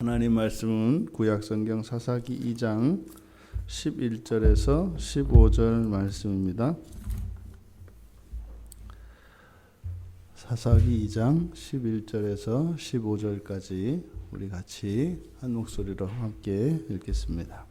하나님 말씀은 구약성경 사사기 2장 11절에서 15절 말씀입니다. 사사기 2장 11절에서 15절까지 우리 같이 한 목소리로 함께 읽겠습니다.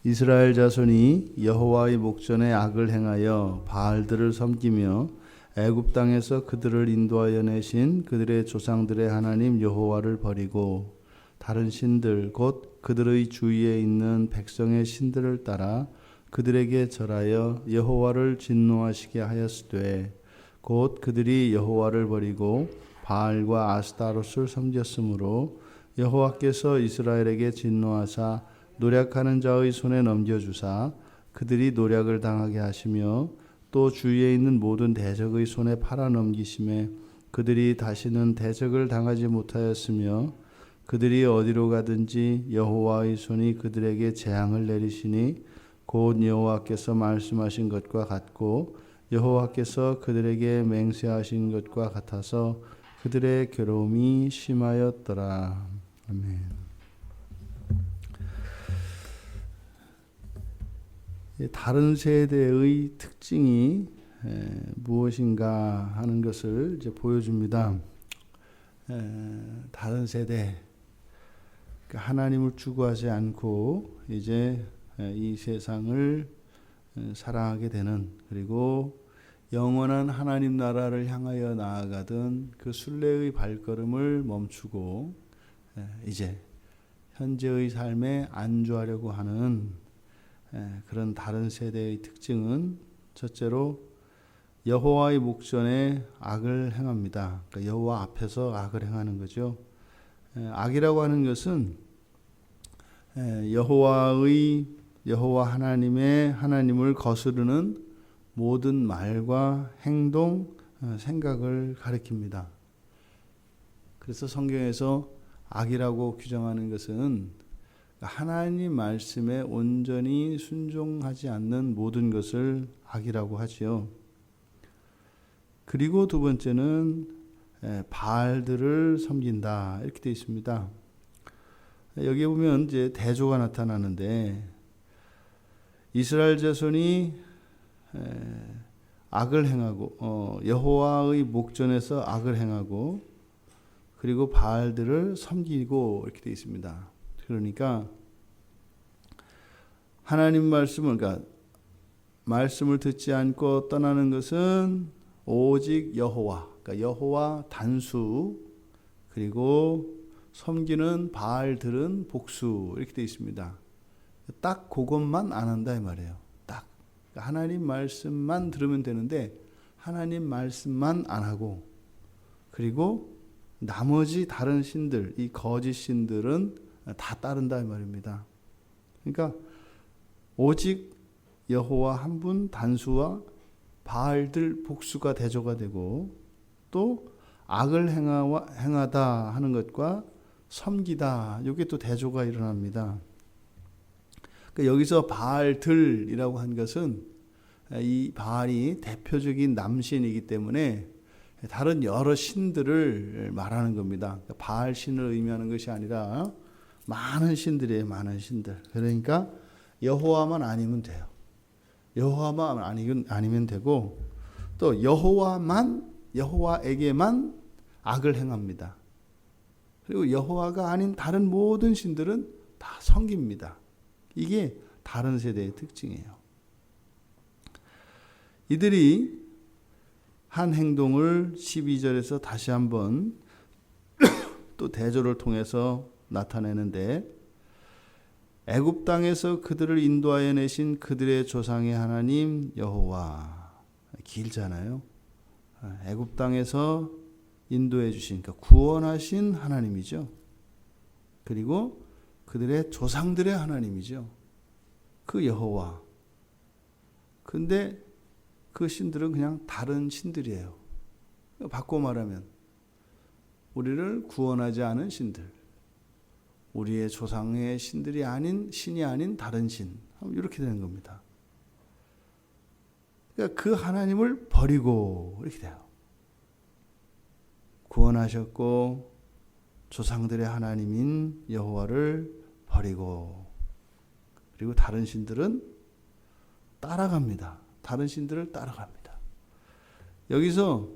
이스라엘 자손이 여호와의 목전에 악을 행하여 바알들을 섬기며 애굽 땅에서 그들을 인도하여 내신 그들의 조상들의 하나님 여호와를 버리고 다른 신들 곧 그들의 주위에 있는 백성의 신들을 따라 그들에게 절하여 여호와를 진노하시게 하였으되 곧 그들이 여호와를 버리고 바알과 아스타롯을 섬겼으므로 여호와께서 이스라엘에게 진노하사 노략하는 자의 손에 넘겨주사 그들이 노략을 당하게 하시며 또 주위에 있는 모든 대적의 손에 팔아 넘기심에 그들이 다시는 대적을 당하지 못하였으며 그들이 어디로 가든지 여호와의 손이 그들에게 재앙을 내리시니 곧 여호와께서 말씀하신 것과 같고 여호와께서 그들에게 맹세하신 것과 같아서 그들의 괴로움이 심하였더라. 아멘. 다른 세대의 특징이 무엇인가 하는 것을 이제 보여줍니다. 다른 세대, 하나님을 추구하지 않고 이제 이 세상을 사랑하게 되는, 그리고 영원한 하나님 나라를 향하여 나아가던 그 순례의 발걸음을 멈추고 이제 현재의 삶에 안주하려고 하는 그런 다른 세대의 특징은 첫째로 여호와의 목전에 악을 행합니다. 그러니까 여호와 앞에서 악을 행하는 거죠. 악이라고 하는 것은 여호와 하나님을 거스르는 모든 말과 행동, 생각을 가리킵니다. 그래서 성경에서 악이라고 규정하는 것은 하나님 말씀에 온전히 순종하지 않는 모든 것을 악이라고 하지요. 그리고 두 번째는 바알들을 섬긴다, 이렇게 되어 있습니다. 여기에 보면 이제 대조가 나타나는데 이스라엘 자손이 악을 행하고 여호와의 목전에서 악을 행하고 그리고 바알들을 섬기고 이렇게 되어 있습니다. 그러니까 하나님 말씀을 듣지 않고 떠나는 것은 오직 여호와, 그러니까 여호와 단수, 그리고 섬기는 바알들은 복수, 이렇게 되어 있습니다. 딱 그것만 안 한다 이 말이에요. 딱 하나님 말씀만 들으면 되는데 하나님 말씀만 안 하고, 그리고 나머지 다른 신들, 이 거짓 신들은 다 따른다 이 말입니다. 그러니까 오직 여호와 한 분 단수와 바알들 복수가 대조가 되고, 또 악을 행하다 하는 것과 섬기다, 이게 또 대조가 일어납니다. 그러니까 여기서 바알들이라고 한 것은 이 바알이 대표적인 남신이기 때문에 다른 여러 신들을 말하는 겁니다. 그러니까 바알 신을 의미하는 것이 아니라 많은 신들이에요. 많은 신들. 그러니까 여호와만 아니면 돼요. 여호와만 아니면 되고, 또 여호와에게만 악을 행합니다. 그리고 여호와가 아닌 다른 모든 신들은 다 섬깁니다. 이게 다른 세대의 특징이에요. 이들이 한 행동을 12절에서 다시 한번 또 대조를 통해서 나타내는데, 애굽 땅에서 그들을 인도하여 내신 그들의 조상의 하나님 여호와, 길잖아요. 애굽 땅에서 인도해 주신, 그러니까 구원하신 하나님이죠. 그리고 그들의 조상들의 하나님이죠. 그 여호와. 근데 그 신들은 그냥 다른 신들이에요. 바꿔 말하면 우리를 구원하지 않은 신들, 우리의 조상의 신들이 아닌, 신이 아닌 다른 신, 이렇게 되는 겁니다. 그러니까 그 하나님을 버리고 이렇게 돼요. 구원하셨고 조상들의 하나님인 여호와를 버리고, 그리고 다른 신들은 따라갑니다. 다른 신들을 따라갑니다. 여기서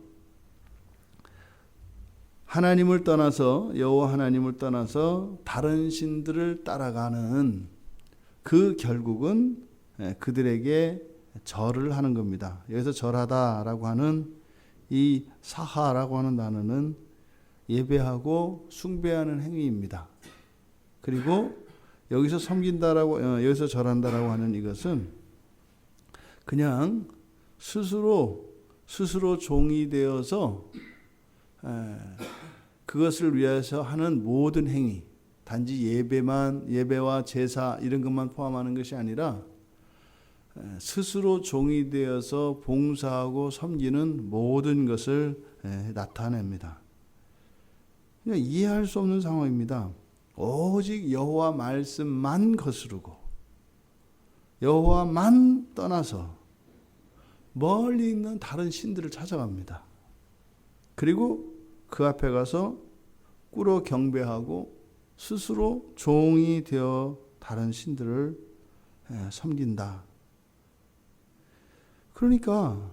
하나님을 떠나서, 여호와 하나님을 떠나서 다른 신들을 따라가는 그 결국은 그들에게 절을 하는 겁니다. 여기서 절하다라고 하는 이 사하라고 하는 단어는 예배하고 숭배하는 행위입니다. 그리고 여기서 섬긴다라고, 여기서 절한다라고 하는 이것은 그냥 스스로 종이 되어서 그것을 위해서 하는 모든 행위, 단지 예배와 제사 이런 것만 포함하는 것이 아니라 스스로 종이 되어서 봉사하고 섬기는 모든 것을 나타냅니다. 그냥 이해할 수 없는 상황입니다. 오직 여호와 말씀만 거스르고 여호와만 떠나서 멀리 있는 다른 신들을 찾아갑니다. 그리고 그 앞에 가서 꿇어 경배하고 스스로 종이 되어 다른 신들을 섬긴다. 그러니까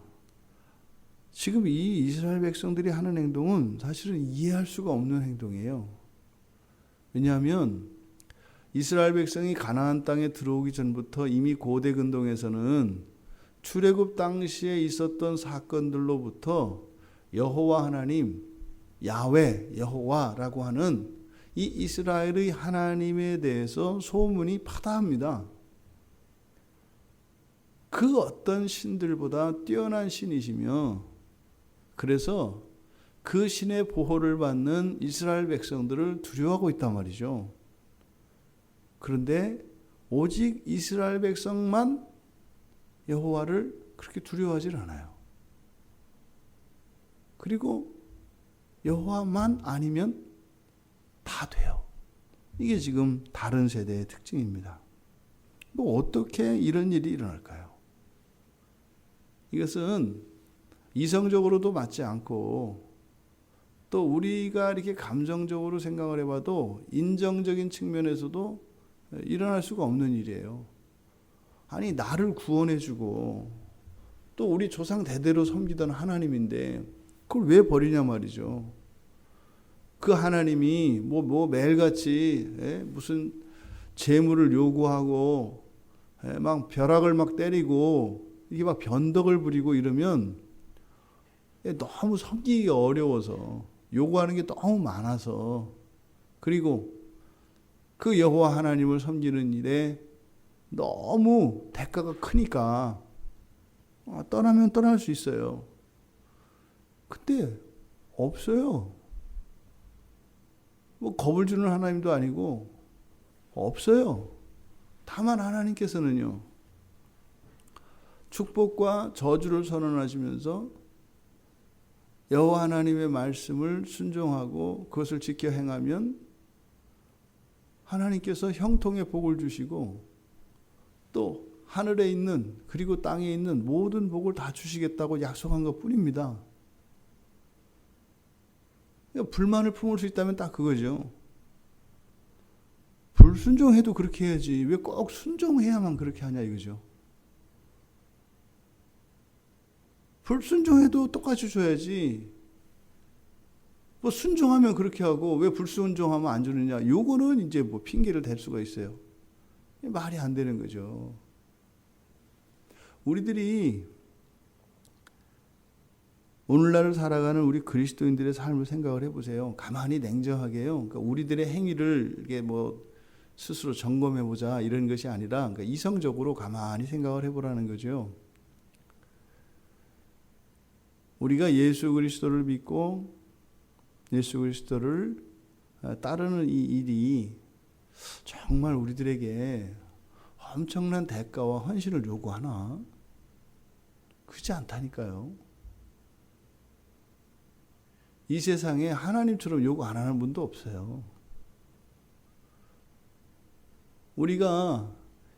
지금 이 이스라엘 백성들이 하는 행동은 사실은 이해할 수가 없는 행동이에요. 왜냐하면 이스라엘 백성이 가나안 땅에 들어오기 전부터 이미 고대 근동에서는 출애굽 당시에 있었던 사건들로부터 여호와 하나님, 야훼, 여호와라고 하는 이 이스라엘의 하나님에 대해서 소문이 파다합니다. 그 어떤 신들보다 뛰어난 신이시며, 그래서 그 신의 보호를 받는 이스라엘 백성들을 두려워하고 있단 말이죠. 그런데 오직 이스라엘 백성만 여호와를 그렇게 두려워하지 않아요. 그리고 여호와만 아니면 다 돼요. 이게 지금 다른 세대의 특징입니다. 뭐 어떻게 이런 일이 일어날까요? 이것은 이성적으로도 맞지 않고, 또 우리가 이렇게 감정적으로 생각을 해봐도 인정적인 측면에서도 일어날 수가 없는 일이에요. 아니, 나를 구원해주고 또 우리 조상 대대로 섬기던 하나님인데 그걸 왜 버리냐 말이죠. 그 하나님이 뭐 매일같이 무슨 재물을 요구하고 막 벼락을 막 때리고 이게 막 변덕을 부리고 이러면 너무 섬기기가 어려워서, 요구하는 게 너무 많아서, 그리고 그 여호와 하나님을 섬기는 일에 너무 대가가 크니까 떠나면 떠날 수 있어요. 근데 없어요. 뭐 겁을 주는 하나님도 아니고 없어요. 다만 하나님께서는요, 축복과 저주를 선언하시면서 여호와 하나님의 말씀을 순종하고 그것을 지켜 행하면 하나님께서 형통의 복을 주시고 또 하늘에 있는, 그리고 땅에 있는 모든 복을 다 주시겠다고 약속한 것 뿐입니다. 불만을 품을 수 있다면 딱 그거죠. 불순종해도 그렇게 해야지 왜 꼭 순종해야만 그렇게 하냐 이거죠. 불순종해도 똑같이 줘야지. 뭐 순종하면 그렇게 하고 왜 불순종하면 안 주느냐. 요거는 이제 뭐 핑계를 댈 수가 있어요. 말이 안 되는 거죠. 우리들이 오늘날을 살아가는 우리 그리스도인들의 삶을 생각을 해보세요. 가만히 냉정하게요. 그러니까 우리들의 행위를 이게 뭐 스스로 점검해보자 이런 것이 아니라, 그러니까 이성적으로 가만히 생각을 해보라는 거죠. 우리가 예수 그리스도를 믿고 예수 그리스도를 따르는 이 일이 정말 우리들에게 엄청난 대가와 헌신을 요구하나? 그렇지 않다니까요. 이 세상에 하나님처럼 요구 안 하는 분도 없어요. 우리가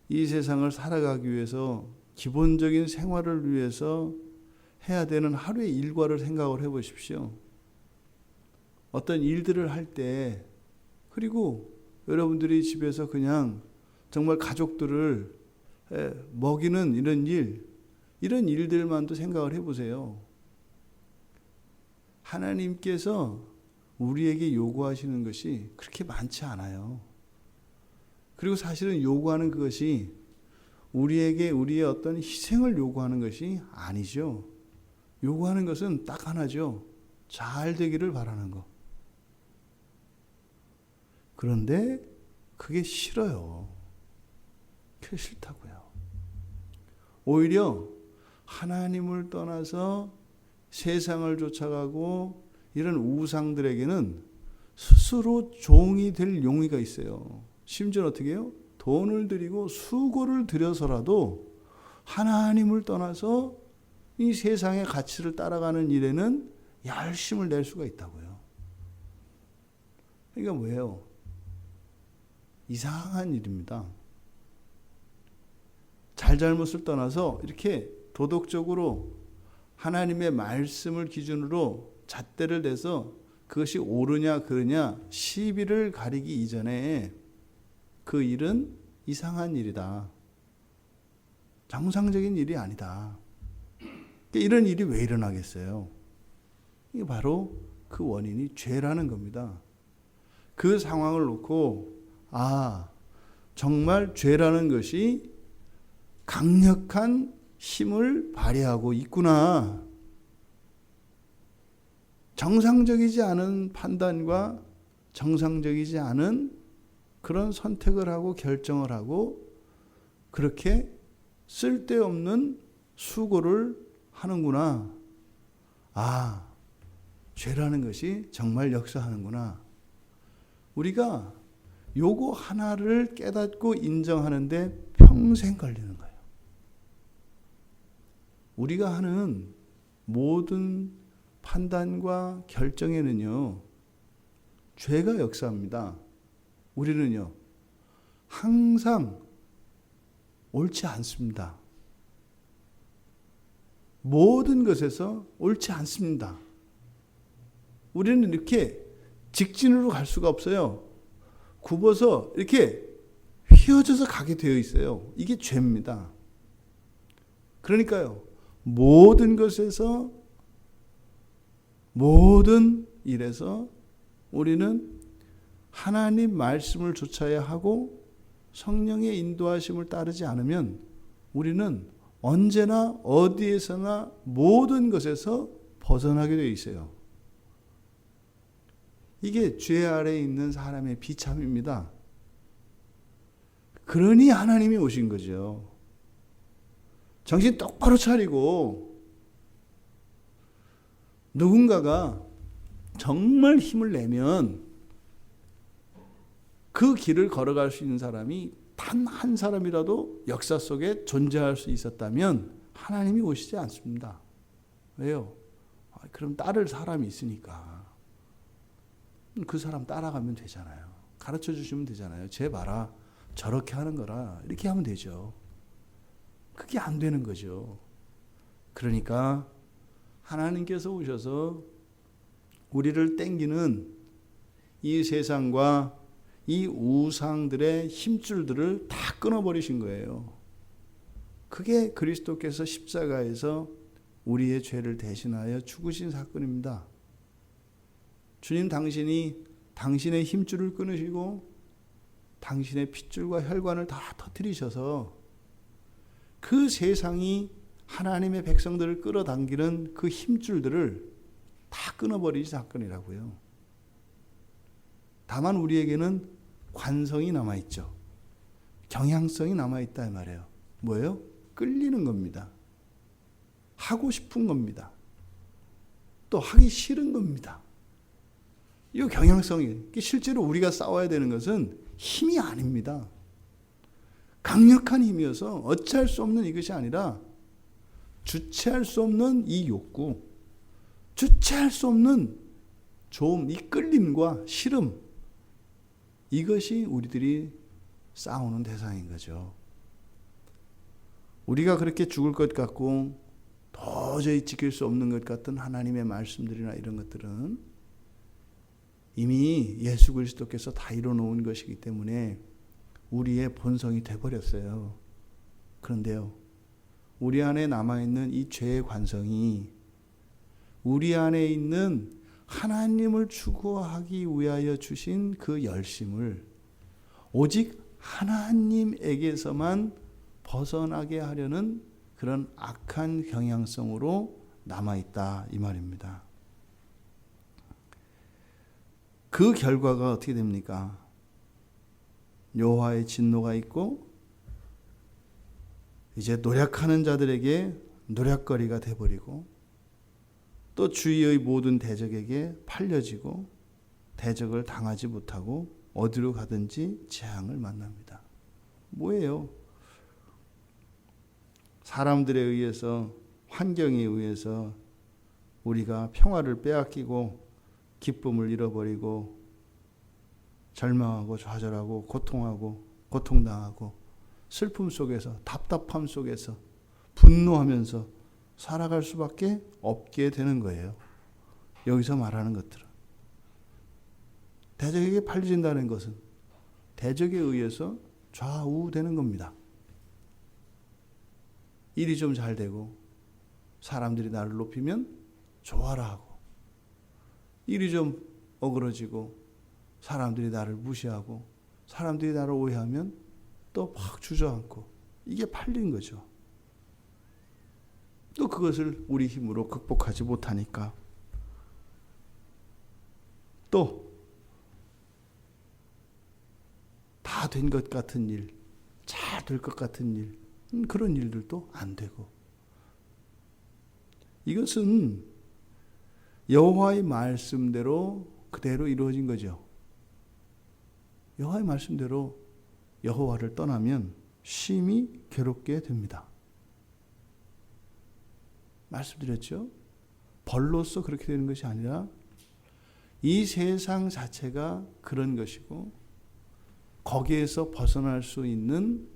이 세상을 살아가기 위해서 기본적인 생활을 위해서 해야 되는 하루의 일과를 생각을 해보십시오. 어떤 일들을 할 때 그리고 여러분들이 집에서 그냥 정말 가족들을 먹이는 이런 일들만도 생각을 해보세요. 하나님께서 우리에게 요구하시는 것이 그렇게 많지 않아요. 그리고 사실은 요구하는 그것이 우리에게 우리의 어떤 희생을 요구하는 것이 아니죠. 요구하는 것은 딱 하나죠. 잘 되기를 바라는 거. 그런데 그게 싫어요. 그게 싫다고요. 오히려 하나님을 떠나서 세상을 쫓아가고 이런 우상들에게는 스스로 종이 될 용의가 있어요. 심지어 어떻게 해요? 돈을 들이고 수고를 들여서라도 하나님을 떠나서 이 세상의 가치를 따라가는 일에는 열심을 낼 수가 있다고요. 그러니까 뭐예요? 이상한 일입니다. 잘잘못을 떠나서 이렇게 도덕적으로 하나님의 말씀을 기준으로 잣대를 대서 그것이 옳으냐 그르냐 시비를 가리기 이전에 그 일은 이상한 일이다. 정상적인 일이 아니다. 이런 일이 왜 일어나겠어요? 이게 바로 그 원인이 죄라는 겁니다. 그 상황을 놓고 정말 죄라는 것이 강력한 힘을 발휘하고 있구나. 정상적이지 않은 판단과 정상적이지 않은 그런 선택을 하고 결정을 하고 그렇게 쓸데없는 수고를 하는구나. 죄라는 것이 정말 역사하는구나. 우리가 요거 하나를 깨닫고 인정하는데 평생 걸리는 거예요. 우리가 하는 모든 판단과 결정에는요, 죄가 역사합니다. 우리는요, 항상 옳지 않습니다. 모든 것에서 옳지 않습니다. 우리는 이렇게 직진으로 갈 수가 없어요. 굽어서 이렇게 휘어져서 가게 되어 있어요. 이게 죄입니다. 그러니까요, 모든 것에서, 모든 일에서 우리는 하나님 말씀을 좇아야 하고 성령의 인도하심을 따르지 않으면 우리는 언제나 어디에서나 모든 것에서 벗어나게 되어 있어요. 이게 죄 아래에 있는 사람의 비참입니다. 그러니 하나님이 오신 거죠. 정신 똑바로 차리고 누군가가 정말 힘을 내면 그 길을 걸어갈 수 있는 사람이 단 한 사람이라도 역사 속에 존재할 수 있었다면 하나님이 오시지 않습니다. 왜요? 그럼 따를 사람이 있으니까. 그 사람 따라가면 되잖아요. 가르쳐 주시면 되잖아요. 쟤 봐라. 저렇게 하는 거라. 이렇게 하면 되죠. 그게 안 되는 거죠. 그러니까 하나님께서 오셔서 우리를 땡기는 이 세상과 이 우상들의 힘줄들을 다 끊어버리신 거예요. 그게 그리스도께서 십자가에서 우리의 죄를 대신하여 죽으신 사건입니다. 주님 당신이 당신의 힘줄을 끊으시고 당신의 핏줄과 혈관을 다 터뜨리셔서 그 세상이 하나님의 백성들을 끌어당기는 그 힘줄들을 다 끊어버리신 사건이라고요. 다만 우리에게는 관성이 남아있죠. 경향성이 남아있다 이 말이에요. 뭐예요? 끌리는 겁니다. 하고 싶은 겁니다. 또 하기 싫은 겁니다. 이 경향성이 실제로 우리가 싸워야 되는 것은 힘이 아닙니다. 강력한 힘이어서 어찌할 수 없는 이것이 아니라 주체할 수 없는 이 욕구, 주체할 수 없는 좀 이 끌림과 싫음, 이것이 우리들이 싸우는 대상인 거죠. 우리가 그렇게 죽을 것 같고 도저히 지킬 수 없는 것 같은 하나님의 말씀들이나 이런 것들은 이미 예수 그리스도께서 다 이뤄놓은 것이기 때문에 우리의 본성이 돼버렸어요. 그런데요, 우리 안에 남아있는 이 죄의 관성이 우리 안에 있는 하나님을 추구하기 위하여 주신 그 열심을 오직 하나님에게서만 벗어나게 하려는 그런 악한 경향성으로 남아있다 이 말입니다. 그 결과가 어떻게 됩니까? 여호와의 진노가 있고 이제 노력하는 자들에게 노력거리가 돼버리고 또 주위의 모든 대적에게 팔려지고 대적을 당하지 못하고 어디로 가든지 재앙을 만납니다. 뭐예요? 사람들에 의해서, 환경에 의해서 우리가 평화를 빼앗기고 기쁨을 잃어버리고 절망하고 좌절하고 고통하고 고통당하고 슬픔 속에서, 답답함 속에서 분노하면서 살아갈 수밖에 없게 되는 거예요. 여기서 말하는 것들은 대적에게 팔려진다는 것은 대적에 의해서 좌우되는 겁니다. 일이 좀 잘 되고 사람들이 나를 높이면 좋아라 하고, 일이 좀 어그러지고 사람들이 나를 무시하고 사람들이 나를 오해하면 또 막 주저앉고, 이게 팔린 거죠. 또 그것을 우리 힘으로 극복하지 못하니까 또 다 된 것 같은 일, 잘 될 것 같은 일, 그런 일들도 안 되고, 이것은 여호와의 말씀대로 그대로 이루어진 거죠. 여호와의 말씀대로 여호와를 떠나면 심히 괴롭게 됩니다. 말씀드렸죠? 벌로서 그렇게 되는 것이 아니라 이 세상 자체가 그런 것이고, 거기에서 벗어날 수 있는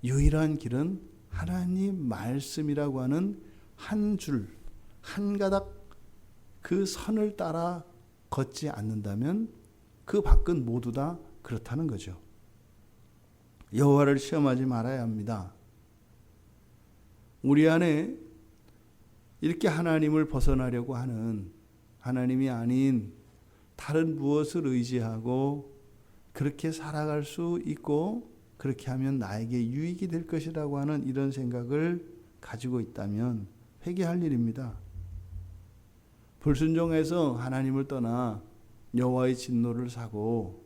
유일한 길은 하나님 말씀이라고 하는 한 줄, 한 가닥 그 선을 따라 걷지 않는다면 그 밖은 모두 다 그렇다는 거죠. 여호와를 시험하지 말아야 합니다. 우리 안에 이렇게 하나님을 벗어나려고 하는, 하나님이 아닌 다른 무엇을 의지하고 그렇게 살아갈 수 있고 그렇게 하면 나에게 유익이 될 것이라고 하는 이런 생각을 가지고 있다면 회개할 일입니다. 불순종해서 하나님을 떠나 여호와의 진노를 사고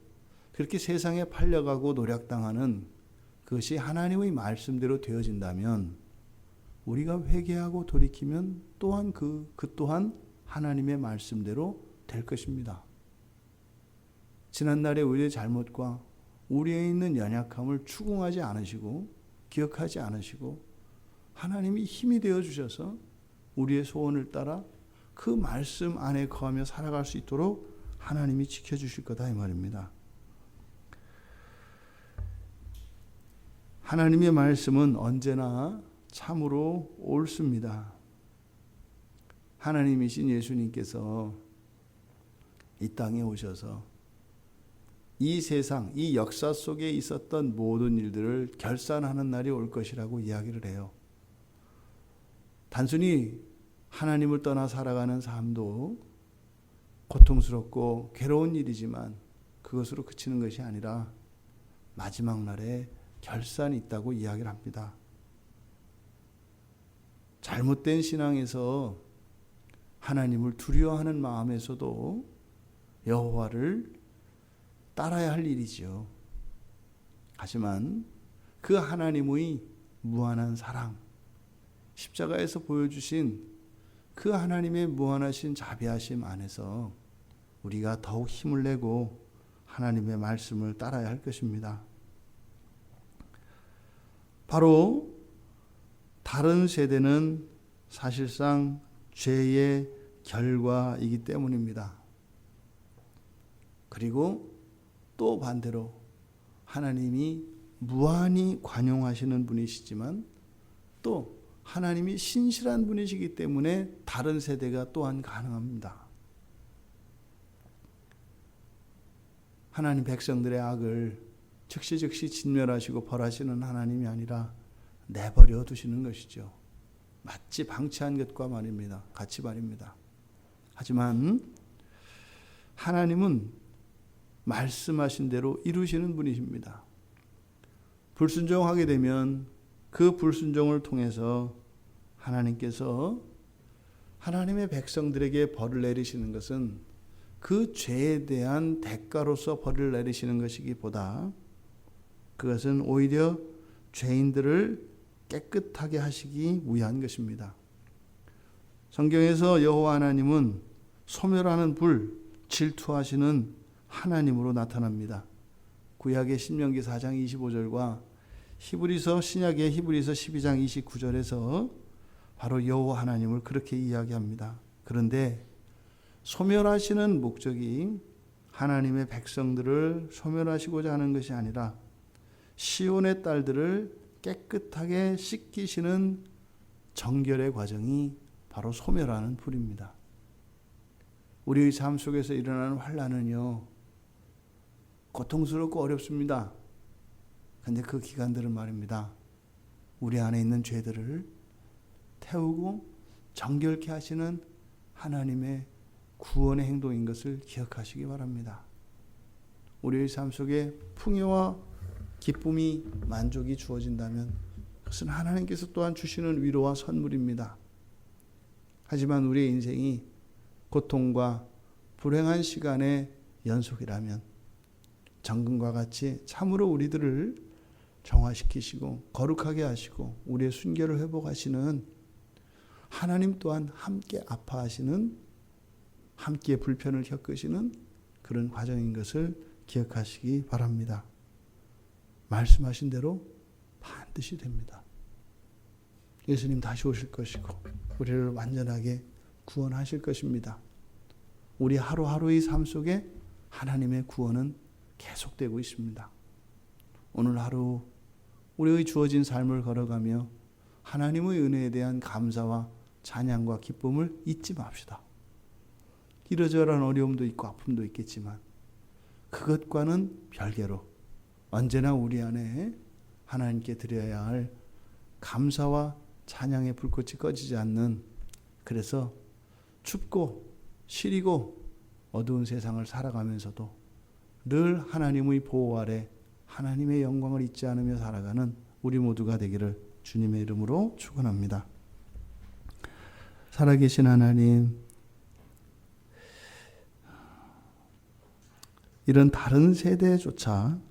그렇게 세상에 팔려가고 노략당하는 그것이 하나님의 말씀대로 되어진다면 우리가 회개하고 돌이키면 또한 그 또한 하나님의 말씀대로 될 것입니다. 지난날의 우리의 잘못과 우리에 있는 연약함을 추궁하지 않으시고 기억하지 않으시고 하나님이 힘이 되어 주셔서 우리의 소원을 따라 그 말씀 안에 거하며 살아갈 수 있도록 하나님이 지켜주실 거다 이 말입니다. 하나님의 말씀은 언제나 참으로 옳습니다. 하나님이신 예수님께서 이 땅에 오셔서 이 세상, 이 역사 속에 있었던 모든 일들을 결산하는 날이 올 것이라고 이야기를 해요. 단순히 하나님을 떠나 살아가는 삶도 고통스럽고 괴로운 일이지만 그것으로 그치는 것이 아니라 마지막 날에 결산이 있다고 이야기를 합니다. 잘못된 신앙에서 하나님을 두려워하는 마음에서도 여호와를 따라야 할 일이지요. 하지만 그 하나님의 무한한 사랑, 십자가에서 보여주신 그 하나님의 무한하신 자비하심 안에서 우리가 더욱 힘을 내고 하나님의 말씀을 따라야 할 것입니다. 바로 다른 세대는 사실상 죄의 결과이기 때문입니다. 그리고 또 반대로 하나님이 무한히 관용하시는 분이시지만 또 하나님이 신실한 분이시기 때문에 다른 세대가 또한 가능합니다. 하나님 백성들의 악을 즉시 진멸하시고 벌하시는 하나님이 아니라 내버려 두시는 것이죠. 마치 방치한 것과 말입니다. 같이 말입니다. 하지만 하나님은 말씀하신 대로 이루시는 분이십니다. 불순종하게 되면 그 불순종을 통해서 하나님께서 하나님의 백성들에게 벌을 내리시는 것은 그 죄에 대한 대가로서 벌을 내리시는 것이기보다 그것은 오히려 죄인들을 깨끗하게 하시기 위한 것입니다. 성경에서 여호와 하나님은 소멸하는 불, 질투하시는 하나님으로 나타납니다. 구약의 신명기 4장 25절과 신약의 히브리서 12장 29절에서 바로 여호와 하나님을 그렇게 이야기합니다. 그런데 소멸하시는 목적이 하나님의 백성들을 소멸하시고자 하는 것이 아니라 시온의 딸들을 깨끗하게 씻기시는 정결의 과정이 바로 소멸하는 불입니다. 우리의 삶 속에서 일어나는 환난은요, 고통스럽고 어렵습니다. 그런데 그 기간들은 말입니다, 우리 안에 있는 죄들을 태우고 정결케 하시는 하나님의 구원의 행동인 것을 기억하시기 바랍니다. 우리의 삶 속에 풍요와 기쁨이 만족이 주어진다면 그것은 하나님께서 또한 주시는 위로와 선물입니다. 하지만 우리의 인생이 고통과 불행한 시간의 연속이라면 정금과 같이 참으로 우리들을 정화시키시고 거룩하게 하시고 우리의 순결을 회복하시는 하나님 또한 함께 아파하시는, 함께 불편을 겪으시는 그런 과정인 것을 기억하시기 바랍니다. 말씀하신 대로 반드시 됩니다. 예수님 다시 오실 것이고 우리를 완전하게 구원하실 것입니다. 우리 하루하루의 삶 속에 하나님의 구원은 계속되고 있습니다. 오늘 하루 우리의 주어진 삶을 걸어가며 하나님의 은혜에 대한 감사와 찬양과 기쁨을 잊지 맙시다. 이러저러한 어려움도 있고 아픔도 있겠지만 그것과는 별개로 언제나 우리 안에 하나님께 드려야 할 감사와 찬양의 불꽃이 꺼지지 않는, 그래서 춥고 시리고 어두운 세상을 살아가면서도 늘 하나님의 보호 아래 하나님의 영광을 잊지 않으며 살아가는 우리 모두가 되기를 주님의 이름으로 축원합니다. 살아계신 하나님, 이런 다른 세대조차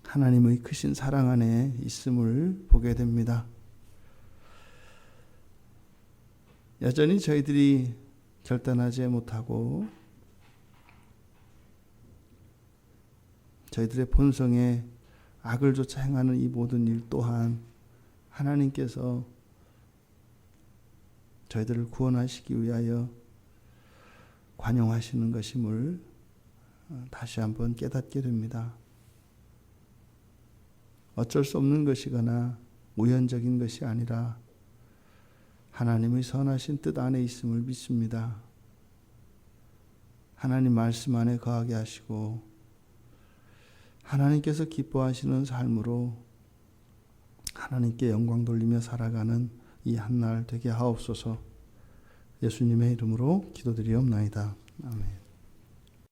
하나님의 크신 사랑 안에 있음을 보게 됩니다. 여전히 저희들이 결단하지 못하고 저희들의 본성에 악을 조차 행하는 이 모든 일 또한 하나님께서 저희들을 구원하시기 위하여 관용하시는 것임을 다시 한번 깨닫게 됩니다. 어쩔 수 없는 것이거나 우연적인 것이 아니라 하나님의 선하신 뜻 안에 있음을 믿습니다. 하나님 말씀 안에 거하게 하시고 하나님께서 기뻐하시는 삶으로 하나님께 영광 돌리며 살아가는 이 한날 되게 하옵소서. 예수님의 이름으로 기도드리옵나이다. 아멘.